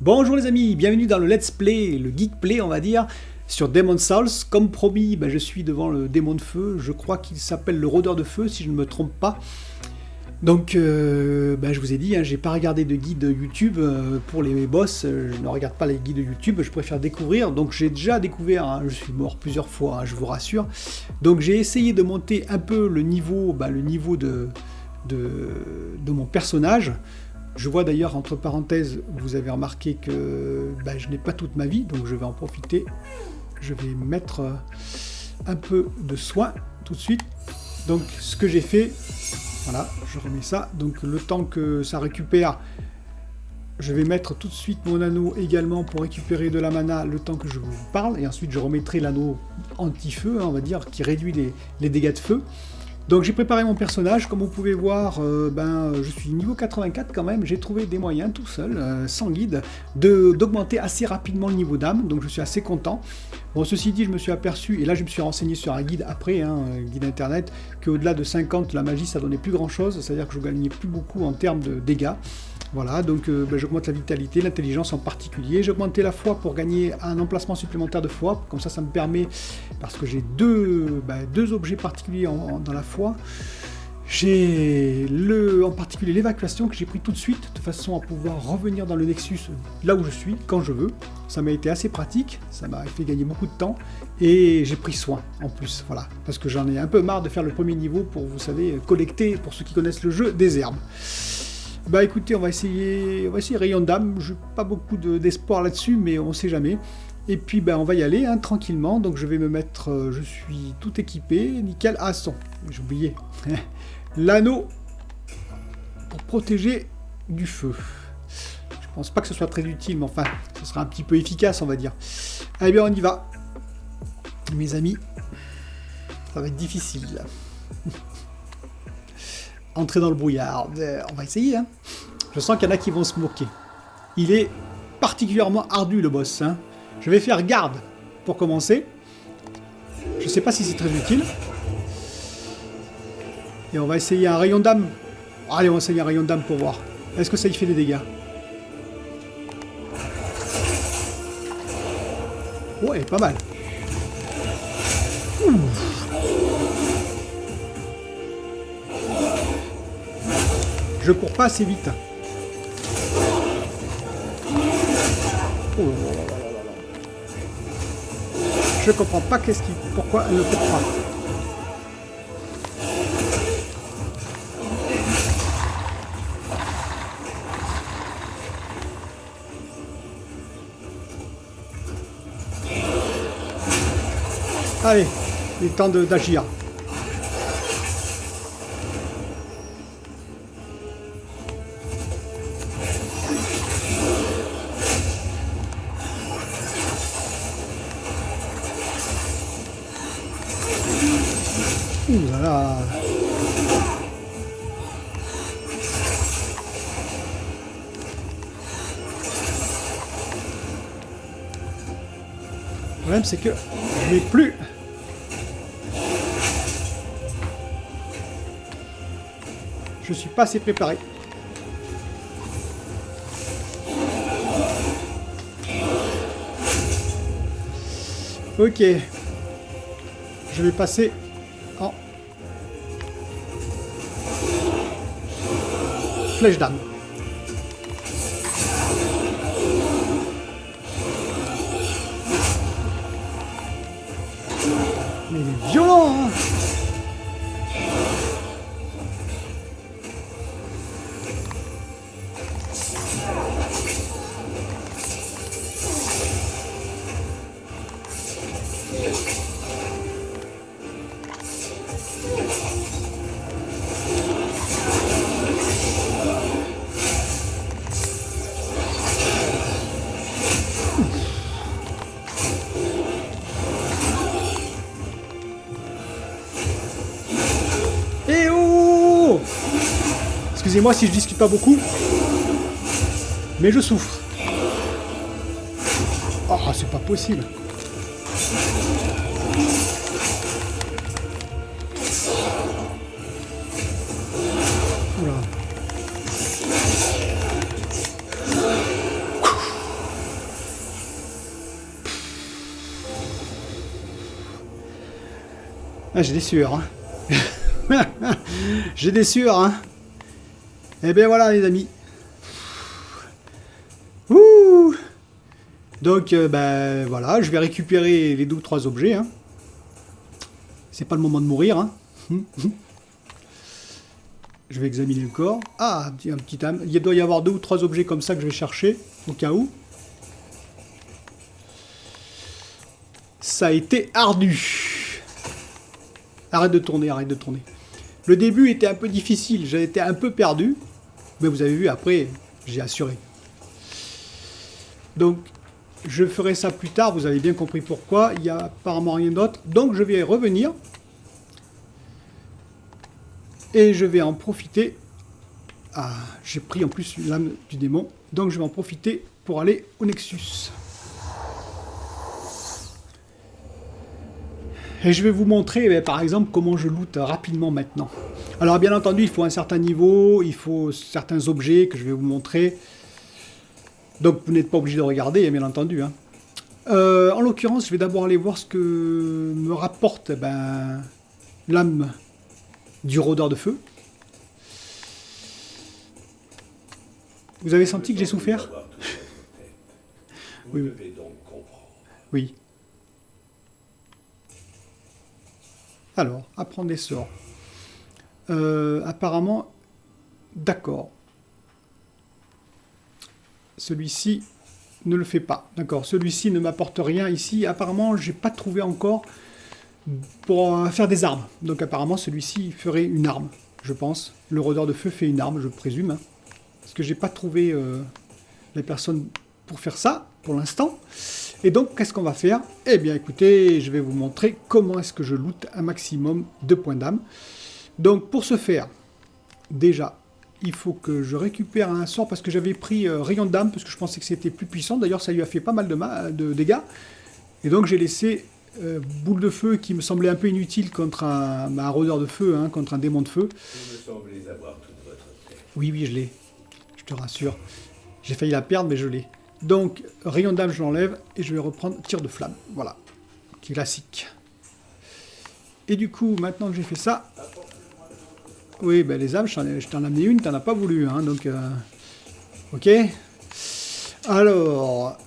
Bonjour les amis, bienvenue dans le Let's Play, le Geek Play on va dire, sur Demon's Souls. Comme promis, je suis devant le démon de feu, je crois qu'il s'appelle le rôdeur de feu si je ne me trompe pas. Donc je vous ai dit, j'ai pas regardé de guide YouTube pour les boss, je ne regarde pas les guides YouTube, je préfère découvrir. Donc j'ai déjà découvert, je suis mort plusieurs fois, je vous rassure. Donc j'ai essayé de monter un peu le niveau, de mon personnage. Je vois d'ailleurs, entre parenthèses, vous avez remarqué que je n'ai pas toute ma vie, donc je vais en profiter. Je vais mettre un peu de soin tout de suite. Donc ce que j'ai fait, voilà, je remets ça. Donc le temps que ça récupère, je vais mettre tout de suite mon anneau également pour récupérer de la mana le temps que je vous parle. Et ensuite je remettrai l'anneau anti-feu, on va dire, qui réduit les dégâts de feu. Donc j'ai préparé mon personnage, comme vous pouvez voir, je suis niveau 84 quand même, j'ai trouvé des moyens tout seul, sans guide, d'augmenter assez rapidement le niveau d'âme, donc je suis assez content. Bon, ceci dit, je me suis aperçu, et là je me suis renseigné sur un guide après, un guide internet, qu'au-delà de 50, la magie ça donnait plus grand chose, c'est-à-dire que je gagnais plus beaucoup en termes de dégâts. Voilà, donc j'augmente la vitalité, l'intelligence en particulier. J'ai augmenté la foi pour gagner un emplacement supplémentaire de foi. Comme ça me permet, parce que j'ai deux objets particuliers dans la foi. J'ai en particulier l'évacuation que j'ai pris tout de suite, de façon à pouvoir revenir dans le Nexus là où je suis, quand je veux. Ça m'a été assez pratique, ça m'a fait gagner beaucoup de temps. Et j'ai pris soin en plus, voilà. Parce que j'en ai un peu marre de faire le premier niveau pour, vous savez, collecter, pour ceux qui connaissent le jeu, des herbes. Écoutez, on va essayer rayon d'âme, j'ai pas beaucoup d'espoir là-dessus, mais on sait jamais. Et puis on va y aller tranquillement, donc je vais me mettre, je suis tout équipé, nickel. Ah son, j'ai oublié, l'anneau pour protéger du feu. Je pense pas que ce soit très utile, mais enfin, ce sera un petit peu efficace on va dire. Eh bien on y va, mes amis, ça va être difficile là. Entrer dans le brouillard, on va essayer. Je sens qu'il y en a qui vont se moquer. Il est particulièrement ardu le boss. Je vais faire garde pour commencer. Je sais pas si c'est très utile. Et on va essayer un rayon d'âme. Allez, on va essayer un rayon d'âme pour voir. Est-ce que ça y fait des dégâts? Ouais, pas mal. Ouf. Je cours pas assez vite. Oh là là là là là. Je comprends pas pourquoi elle ne court pas. Allez, il est temps d'agir. Ouh là là. Le problème c'est que je n'ai plus. Je suis pas assez préparé. Ok. Je vais passer en flèche d'âme. Mais il est violent, Eh oh! Excusez-moi si je discute pas beaucoup, mais je souffre. Oh, c'est pas possible. Oula. Ah, j'ai des sueurs, hein. J'ai des sueurs, hein. Et bien voilà, les amis. Ouh. Donc, ben voilà, je vais récupérer les 2 ou 3 objets, hein. C'est pas le moment de mourir, hein. Je vais examiner le corps. Ah, un petit âme. Il doit y avoir 2 ou 3 objets comme ça que je vais chercher, au cas où. Ça a été ardu. Arrête de tourner, arrête de tourner. Le début était un peu difficile, j'ai été un peu perdu. Mais vous avez vu, après, j'ai assuré. Donc, je ferai ça plus tard, vous avez bien compris pourquoi. Il n'y a apparemment rien d'autre. Donc, je vais revenir. Et je vais en profiter. Ah, j'ai pris en plus l'âme du démon. Donc, je vais en profiter pour aller au Nexus. Et je vais vous montrer, par exemple, comment je loot rapidement maintenant. Alors, bien entendu, il faut un certain niveau, il faut certains objets que je vais vous montrer. Donc, vous n'êtes pas obligé de regarder, bien entendu. Hein. En l'occurrence, je vais d'abord aller voir ce que me rapporte l'âme du rôdeur de feu. Vous avez senti que j'ai souffert? Oui. Oui. Alors, apprendre des sorts. Apparemment, d'accord. Celui-ci ne le fait pas. D'accord, celui-ci ne m'apporte rien ici. Apparemment, j'ai pas trouvé encore pour faire des armes. Donc apparemment, celui-ci ferait une arme, je pense. Le rôdeur de feu fait une arme, je présume. Hein. Parce que j'ai pas trouvé la personne pour faire ça, pour l'instant. Et donc, qu'est-ce qu'on va faire? Eh bien, écoutez, je vais vous montrer comment est-ce que je loot un maximum de points d'âme. Donc, pour ce faire, déjà, il faut que je récupère un sort, parce que j'avais pris rayon d'âme, parce que je pensais que c'était plus puissant. D'ailleurs, ça lui a fait pas mal de dégâts. Et donc, j'ai laissé boule de feu, qui me semblait un peu inutile contre un rôdeur de feu, hein, contre un démon de feu. Vous me semblez avoir toute votre tête. Oui, oui, je l'ai. Je te rassure. J'ai failli la perdre, mais je l'ai. Donc, rayon d'âme, je l'enlève et je vais reprendre tir de flamme. Voilà. Classique. Et du coup, maintenant que j'ai fait ça... Oui, ben les âmes, je t'en ai amené une, t'en as pas voulu. Hein, donc, ok. Alors...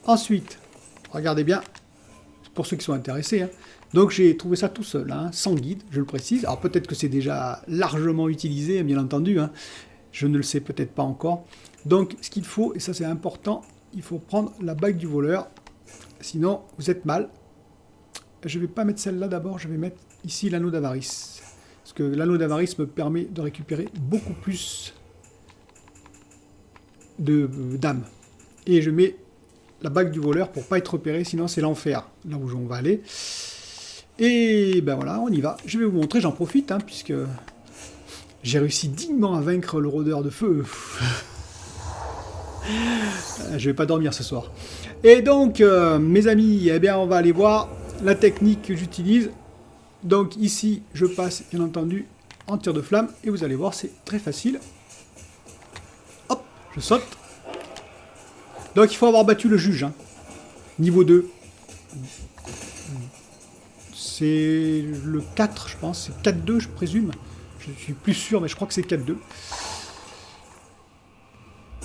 ensuite, regardez bien. Pour ceux qui sont intéressés. Hein. Donc, j'ai trouvé ça tout seul, hein, sans guide, je le précise. Alors, peut-être que c'est déjà largement utilisé, bien entendu. Hein. Je ne le sais peut-être pas encore. Donc, ce qu'il faut, et ça c'est important, il faut prendre la bague du voleur. Sinon, vous êtes mal. Je ne vais pas mettre celle-là d'abord, je vais mettre ici l'anneau d'avarice. Parce que l'anneau d'avarice me permet de récupérer beaucoup plus d'âmes. Et je mets la bague du voleur pour ne pas être repéré, sinon c'est l'enfer, là où on va aller. Et ben voilà, on y va. Je vais vous montrer, j'en profite, hein, puisque j'ai réussi dignement à vaincre le rôdeur de feu. Je vais pas dormir ce soir. Et donc, mes amis, eh bien, on va aller voir la technique que j'utilise. Donc ici, je passe, bien entendu, en tir de flamme. Et vous allez voir, c'est très facile. Hop, je saute. Donc il faut avoir battu le juge. Hein. Niveau 2. C'est le 4, je pense. C'est 4-2, je présume. Je suis plus sûr, mais je crois que c'est 4-2.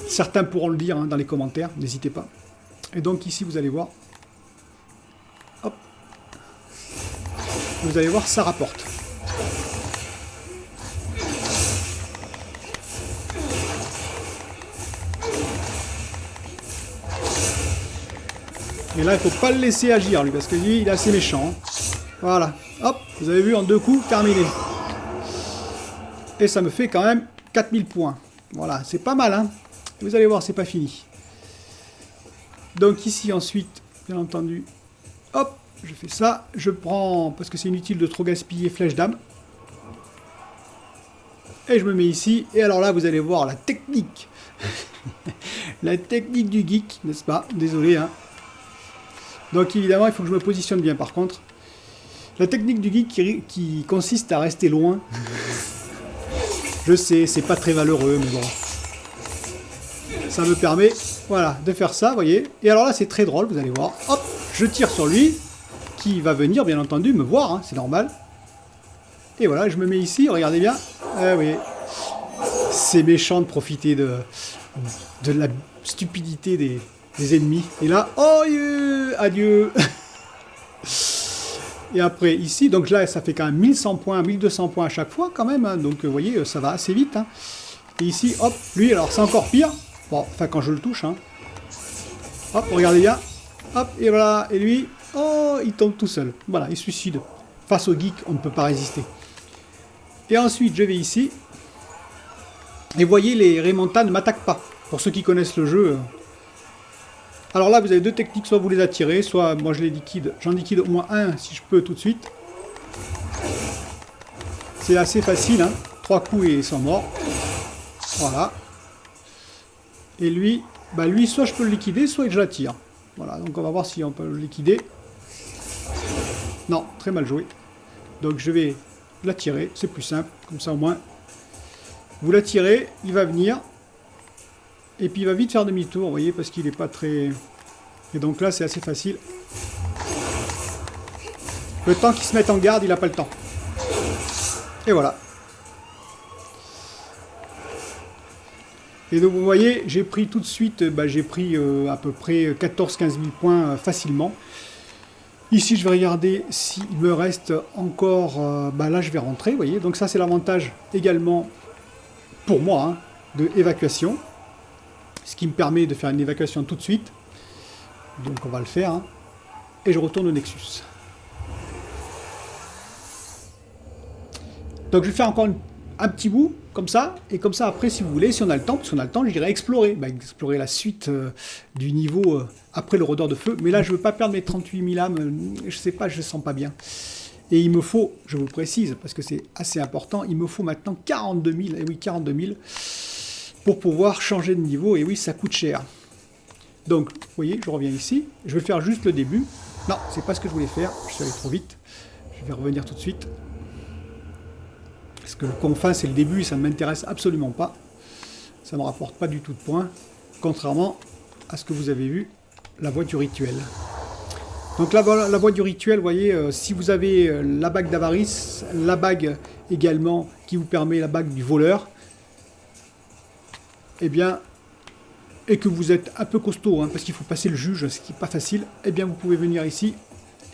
Certains pourront le dire hein, dans les commentaires, n'hésitez pas. Et donc ici, vous allez voir. Hop. Vous allez voir, ça rapporte. Et là, il ne faut pas le laisser agir, lui, parce que lui, il est assez méchant. Hein. Voilà. Hop, vous avez vu, en 2 coups, terminé. Et ça me fait quand même 4000 points. Voilà, c'est pas mal, hein. Vous allez voir, c'est pas fini. Donc ici, ensuite, bien entendu, hop, je fais ça. Je prends, parce que c'est inutile de trop gaspiller flèche d'âme. Et je me mets ici. Et alors là, vous allez voir la technique. La technique du geek, n'est-ce pas? Désolé, hein. Donc évidemment, il faut que je me positionne bien, par contre. La technique du geek qui consiste à rester loin. Je sais, c'est pas très valeureux, mais bon. Ça me permet, voilà, de faire ça, vous voyez. Et alors là, c'est très drôle, vous allez voir. Hop, je tire sur lui. qui va venir, bien entendu, me voir, hein, c'est normal. Et voilà, je me mets ici, regardez bien. Ah oui, c'est méchant de profiter de la stupidité des ennemis. Et là, oh, adieu. Et après, ici, donc là, ça fait quand même 1100 points, 1200 points à chaque fois, quand même. Hein, donc, vous voyez, ça va assez vite. Hein. Et ici, hop, lui, alors c'est encore pire. Bon, enfin, quand je le touche, hein. Hop, regardez bien. Hop, et voilà. Et lui, oh, il tombe tout seul. Voilà, il se suicide. Face au geek, on ne peut pas résister. Et ensuite, je vais ici. Et vous voyez, les Raymonta ne m'attaquent pas. Pour ceux qui connaissent le jeu. Alors là, vous avez deux techniques. Soit vous les attirez, soit moi je les liquide. J'en liquide au moins un si je peux tout de suite. C'est assez facile, hein. 3 coups et ils sont morts. Voilà. Et lui, bah lui, soit je peux le liquider, soit je l'attire. Voilà, donc on va voir si on peut le liquider. Non, très mal joué. Donc je vais l'attirer, c'est plus simple, comme ça au moins. Vous l'attirez, il va venir. Et puis il va vite faire demi-tour, vous voyez, parce qu'il n'est pas très... Et donc là, c'est assez facile. Le temps qu'il se mette en garde, il n'a pas le temps. Et voilà. Et donc vous voyez, j'ai pris tout de suite, j'ai pris à peu près 14-15 000 points facilement. Ici, je vais regarder s'il me reste encore... là, je vais rentrer, vous voyez. Donc ça, c'est l'avantage également, pour moi, hein, de évacuation. Ce qui me permet de faire une évacuation tout de suite. Donc on va le faire. Hein. Et je retourne au Nexus. Donc je vais faire encore un petit bout, comme ça. Et comme ça, après, si vous voulez, si on a le temps, parce qu'on a le temps, j'irai explorer. Explorer la suite du niveau après le rôdeur de feu. Mais là, je ne veux pas perdre mes 38 000 âmes. Je sais pas, je ne sens pas bien. Et il me faut, je vous le précise, parce que c'est assez important, il me faut maintenant 42 000. Et oui, 42 000. Pour pouvoir changer de niveau, et oui, ça coûte cher. Donc, vous voyez, je reviens ici. Je vais faire juste le début. Non, c'est pas ce que je voulais faire. Je suis allé trop vite. Je vais revenir tout de suite. Parce que le confin, c'est le début, et ça ne m'intéresse absolument pas. Ça ne me rapporte pas du tout de points. Contrairement à ce que vous avez vu, la voie du rituel. Donc la voie du rituel, vous voyez, si vous avez la bague d'avarice, la bague également qui vous permet la bague du voleur, eh bien, et que vous êtes un peu costaud, hein, parce qu'il faut passer le juge, ce qui n'est pas facile, eh bien vous pouvez venir ici,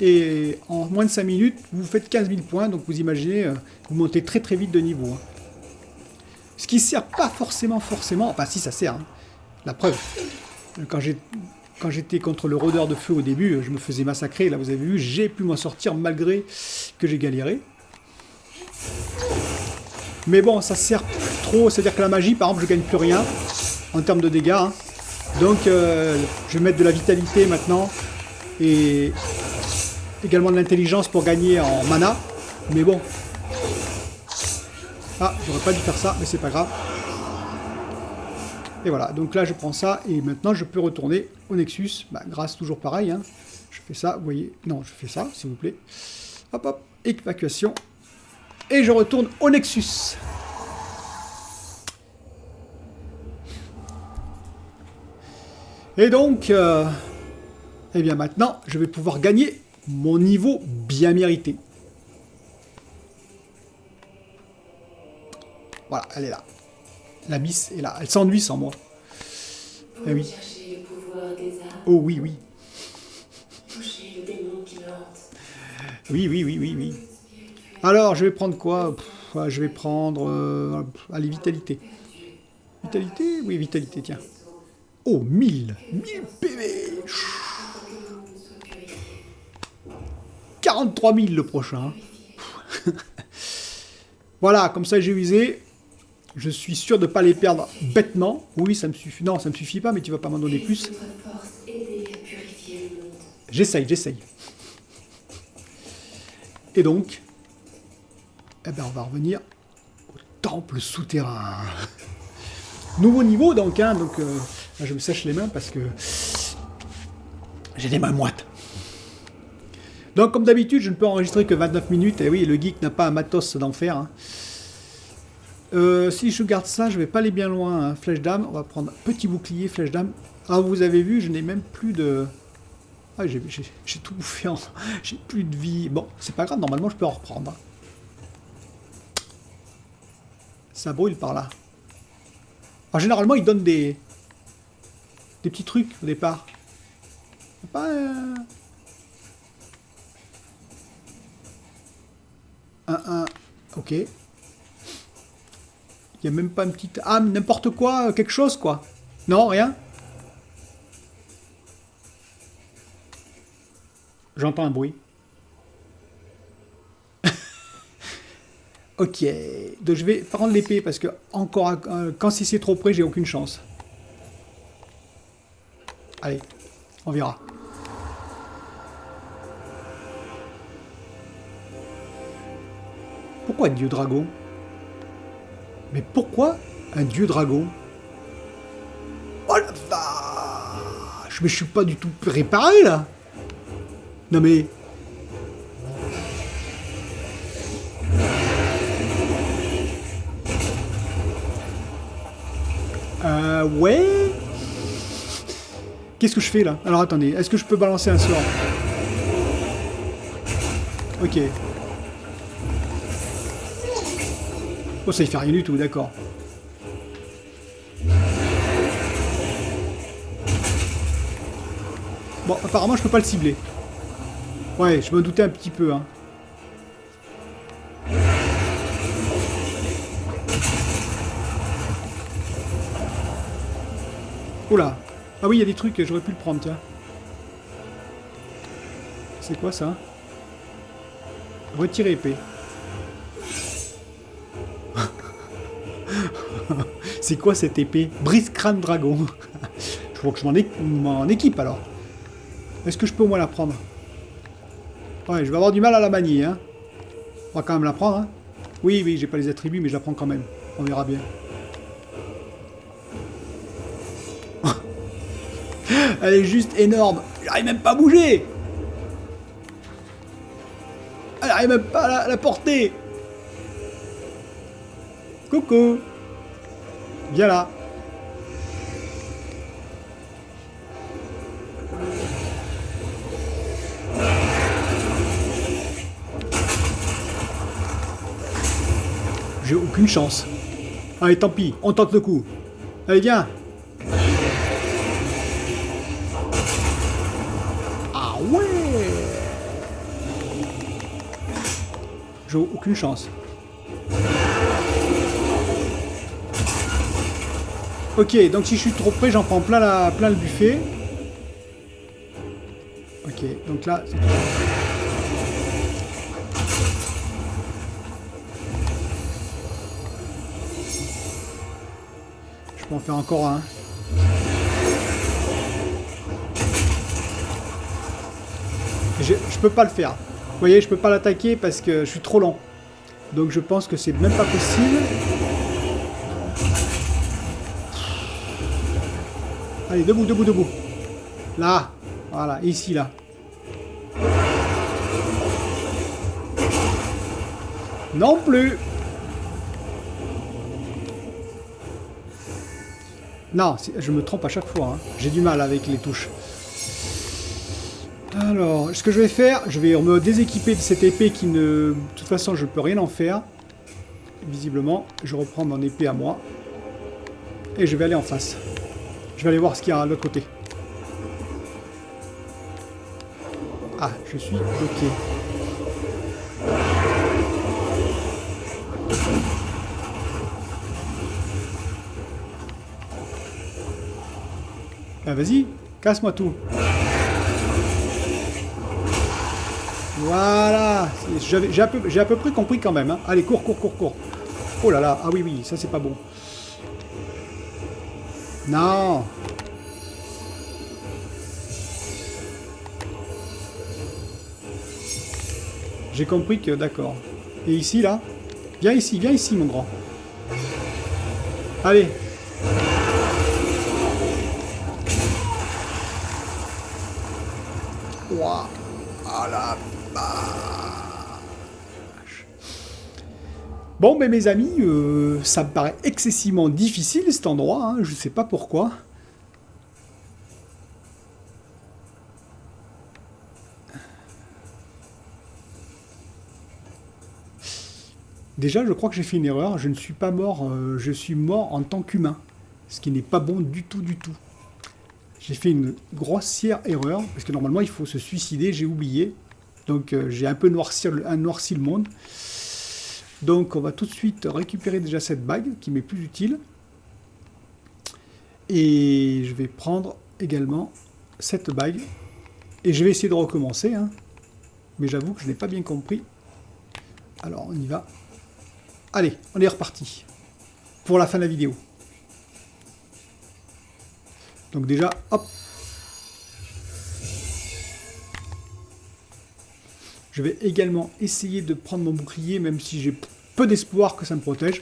et en moins de 5 minutes, vous faites 15 000 points, donc vous imaginez, vous montez très très vite de niveau. Hein. Ce qui ne sert pas forcément, enfin si ça sert, hein. La preuve, quand j'étais contre le rôdeur de feu au début, je me faisais massacrer, là vous avez vu, j'ai pu m'en sortir malgré que j'ai galéré. Mais bon, ça sert plus trop, c'est-à-dire que la magie, par exemple, je gagne plus rien en termes de dégâts. Hein. Donc, je vais mettre de la vitalité maintenant et également de l'intelligence pour gagner en mana. Mais bon. Ah, j'aurais pas dû faire ça, mais c'est pas grave. Et voilà, donc là, je prends ça et maintenant, je peux retourner au Nexus. Grâce toujours pareil. Hein. Je fais ça, vous voyez. Non, je fais ça, s'il vous plaît. Hop, hop, évacuation. Et je retourne au Nexus. Et donc, eh bien maintenant, je vais pouvoir gagner mon niveau bien mérité. Voilà, elle est là. La miss est là. Elle s'ennuie sans moi. Eh oui. Oh oui, oui. Oui. Alors, je vais prendre quoi? Je vais prendre... allez, vitalité. Vitalité? Oui, vitalité, tiens. Oh, 1000 PV. 43 000 le prochain. Voilà, comme ça j'ai usé. Je suis sûr de ne pas les perdre bêtement. Oui, ça me suffit. Non, ça me suffit pas, mais tu vas pas m'en donner plus. J'essaye. Et donc, eh ben, on va revenir au temple souterrain. Nouveau niveau, donc. Hein, donc là, je me sèche les mains parce que j'ai les mains moites. Donc, comme d'habitude, je ne peux enregistrer que 29 minutes. Et oui, le geek n'a pas un matos d'enfer. Hein. Si je garde ça, je vais pas aller bien loin. Hein. Flèche d'âme, on va prendre petit bouclier, flèche d'âme. Ah, vous avez vu, je n'ai même plus de... Ah, j'ai tout bouffé en... J'ai plus de vie. Bon, c'est pas grave, normalement je peux en reprendre. Ça brûle par là. Alors généralement, ils donnent des petits trucs au départ. Pas... Ok. Il n'y a même pas une petite âme, n'importe quoi, quelque chose quoi. Non, rien. J'entends un bruit. Ok. Donc je vais prendre l'épée parce que encore quand si c'est trop près, j'ai aucune chance. Allez, on verra. Pourquoi un dieu dragon? Mais pourquoi un dieu dragon? Oh la vache! Mais je suis pas du tout préparé là! Non mais... Ouais. Qu'est-ce que je fais là? Alors attendez, est-ce que je peux balancer un sort? Ok. Oh, ça y fait rien du tout, d'accord. Bon, apparemment je peux pas le cibler. Ouais, je me doutais un petit peu, hein. Oula. Ah oui, il y a des trucs, j'aurais pu le prendre, tiens. C'est quoi ça? Retirer épée. C'est quoi cette épée? Brise-crâne dragon. Je crois que je m'en équipe alors. Est-ce que je peux au moins la prendre? Ouais, je vais avoir du mal à la manier, hein. On va quand même la prendre, hein. Oui, oui, j'ai pas les attributs, mais je la prends quand même. On verra bien. Elle est juste énorme. J'arrive même pas à bouger. Elle arrive même pas à la porter. Coucou. Viens là. J'ai aucune chance. Allez, tant pis, on tente le coup. Allez, viens. Ah ouais. J'ai aucune chance. Ok, donc si je suis trop près, j'en prends plein le buffet. Ok, donc là... Je peux en faire encore un. Je peux pas le faire. Vous voyez, je peux pas l'attaquer parce que je suis trop lent. Donc je pense que c'est même pas possible. Allez, debout, debout, debout. Là. Voilà, ici, là. Non plus. Non, je me trompe à chaque fois. Hein. J'ai du mal avec les touches. Alors, ce que je vais faire, je vais me déséquiper de cette épée qui ne... De toute façon, je ne peux rien en faire. Visiblement, je reprends mon épée à moi. Et je vais aller en face. Je vais aller voir ce qu'il y a à l'autre côté. Ah, je suis bloqué. Ah, vas-y, casse-moi tout. Voilà. J'ai à peu près compris quand même. Hein. Allez, cours, cours, cours, cours. Oh là là, ah oui, oui, ça c'est pas bon. Non. J'ai compris que, d'accord. Et ici, là? Viens ici, mon grand. Allez. Ouah. Ah la vache. Bon, mais mes amis, ça me paraît excessivement difficile cet endroit. Hein, je sais pas pourquoi. Déjà, je crois que j'ai fait une erreur. Je ne suis pas mort, je suis mort en tant qu'humain. Ce qui n'est pas bon du tout, du tout. J'ai fait une grossière erreur, parce que normalement, il faut se suicider, j'ai oublié. Donc, j'ai un peu noirci le monde. Donc, on va tout de suite récupérer déjà cette bague, qui m'est plus utile. Et je vais prendre également cette bague. Et je vais essayer de recommencer, hein. Mais j'avoue que je n'ai pas bien compris. Alors, on y va. Allez, on est reparti. Pour la fin de la vidéo. Donc déjà, hop. Je vais également essayer de prendre mon bouclier, même si j'ai peu d'espoir que ça me protège.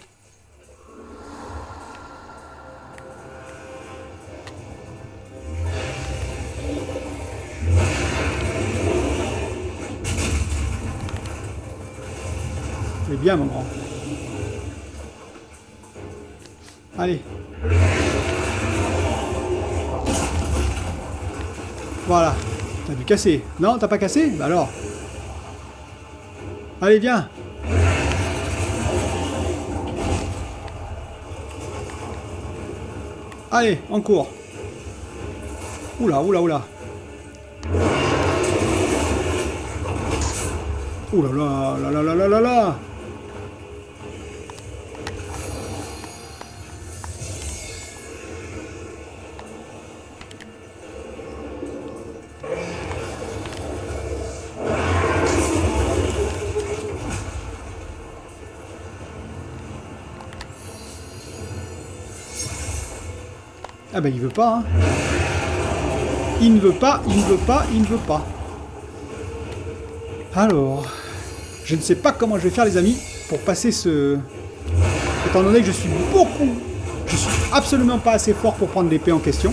C'est bien, mon grand. Allez. Voilà. T'as dû casser. Non, t'as pas cassé? Bah alors. Allez, viens. Allez, en cours. Oula, oula, oula. Oula, là, là, là, là, là, là. Ah ben il veut pas, hein. Il ne veut pas, il ne veut pas, il ne veut pas. Alors, je ne sais pas comment je vais faire les amis pour passer ce... Étant donné que je suis absolument pas assez fort pour prendre l'épée en question.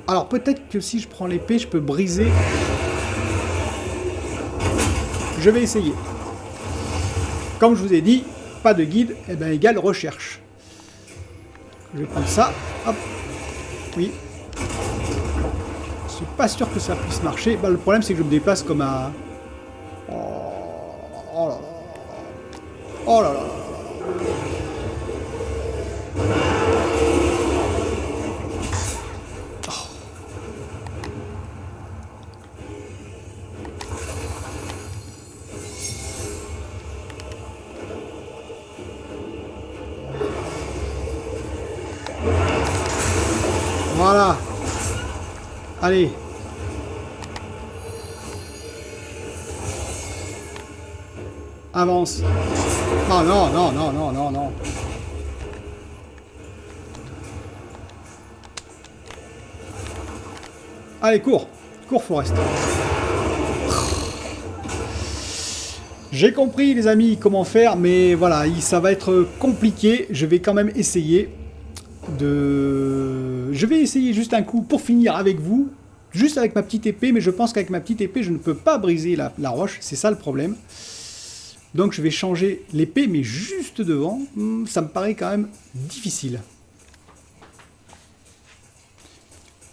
Alors peut-être que si je prends l'épée, je peux briser. Je vais essayer. Comme je vous ai dit, pas de guide, et ben égale recherche. Je vais prendre ça. Hop. Oui. Je suis pas sûr que ça puisse marcher. Bah, le problème, c'est que je me déplace comme un... Oh, oh là là. Oh là là. Oh. Voilà. Allez. Avance. Oh non, non, non, non, non, non. Allez, cours. Cours, Forest. J'ai compris, les amis, comment faire, mais voilà, ça va être compliqué. Je vais quand même essayer de... Je vais essayer juste un coup pour finir avec vous, juste avec ma petite épée, mais je pense qu'avec ma petite épée, je ne peux pas briser la roche, c'est ça le problème. Donc je vais changer l'épée, mais juste devant, ça me paraît quand même difficile.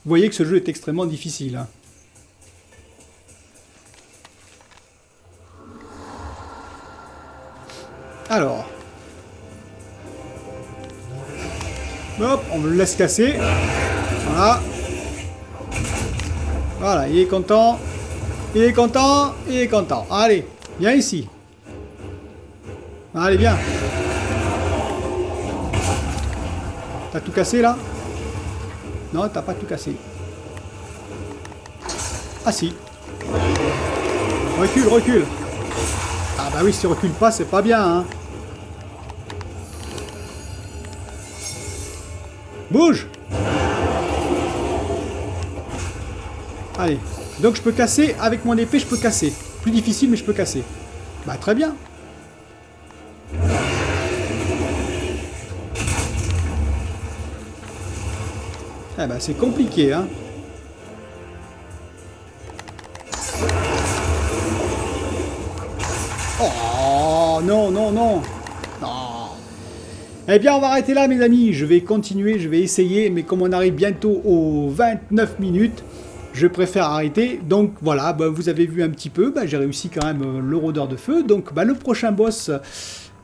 Vous voyez que ce jeu est extrêmement difficile, hein. Alors... Hop, on le laisse casser. Voilà. Voilà, il est content. Il est content. Il est content. Allez, viens ici. Allez, viens. T'as tout cassé, là? Non, t'as pas tout cassé. Ah, si. Recule, recule. Ah, bah oui, si tu recules pas, c'est pas bien, hein. Bouge! Allez. Donc je peux casser, avec mon épée, je peux casser. Plus difficile, mais je peux casser. Bah très bien. Eh bah c'est compliqué, hein. Oh non, non, non. Eh bien, on va arrêter là, mes amis. Je vais continuer, je vais essayer, mais comme on arrive bientôt aux 29 minutes, je préfère arrêter. Donc voilà, bah, vous avez vu un petit peu, bah, j'ai réussi quand même le rôdeur de feu. Donc bah, le prochain boss,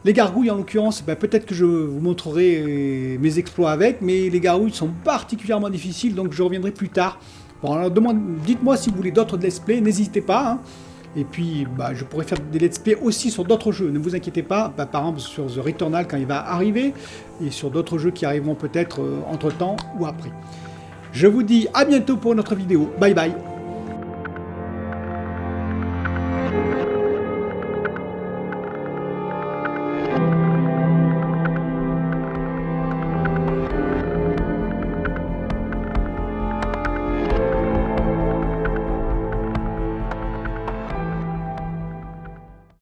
les gargouilles en l'occurrence, bah, peut-être que je vous montrerai mes exploits avec, mais les gargouilles sont particulièrement difficiles, donc je reviendrai plus tard. Bon, alors dites-moi si vous voulez d'autres let's play, n'hésitez pas. Hein. Et puis, bah, je pourrais faire des let's play aussi sur d'autres jeux, ne vous inquiétez pas. Bah, par exemple, sur The Returnal quand il va arriver, et sur d'autres jeux qui arriveront peut-être entre-temps ou après. Je vous dis à bientôt pour une autre vidéo. Bye bye.